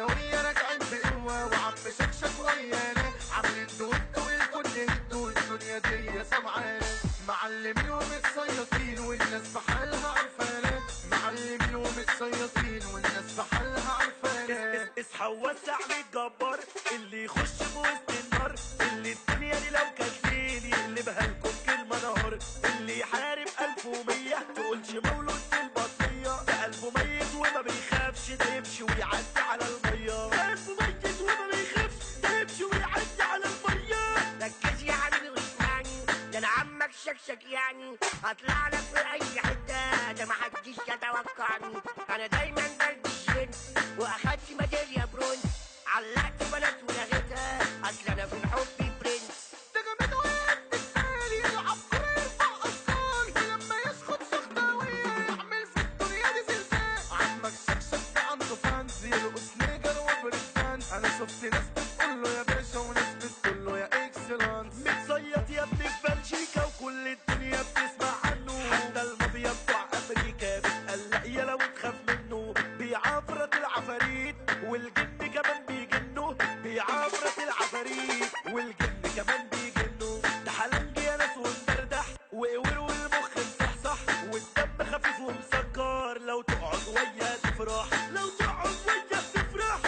الدخلوية راجعين بقوة وعم شكشك ويانا عاملين دوت والكل هدوا الدنيا دي سمعانا معلمين ومتصيطين والناس بحالها عرفانا معلمين ومتصيطين والناس بحالها عرفانا اصحى ووسع للجبار اللي يخش بوسط النار اللي الدنيا دي لو كانت ليل يقلبها لكم كلمة نهار اللي يحارب 1100 تقولش مولود في البطية ده قلبه ميت وما بيخافش ده يمشي ويعدي على المية ده قلبه ميت وما بيخافش ده يمشي ويعدي على المية. ركز يا حبيبي واسمعني ده انا عمك شكشك يعني هطلع لك في اي حته ده محدش يتوقعني انا دايما قلبي الجنس واخدت ميداليه برونز علقت بنات ولغيتها اصل انا في الحب برنس ده جامد وقت التالي يلعب كورة يرفع اثقال ولما يسخط سخناوية يعمل في الدنيا دي زلزال عمك شكشك ده عنده فانز يرقص نيجر وبريكان انا شفت ناس بتقول له يا باشا وناس بتقول له يا اكسلانس متصيط يا ابني في بلجيكا وكل الدنيا بتسمع عنه حتى المافيا بتوع امريكا بتقلق يا لو تخاف منه بيعافرة العفاريت والجن كمان بيجنوا بيعافرة العفاريت والجن كمان بيجنوا ده حلنج يا ناس ومدردح وقور والمخ مصحصح والدم خفيف ومسكر لو تقعد ويا تفرح لو تقعد ويا تفرح.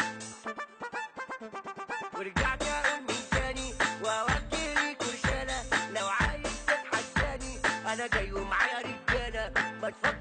ورجعت اقول من تاني واودي ليك رساله لو عايز تتحداني انا جاي ومعايا رجاله ما تفكر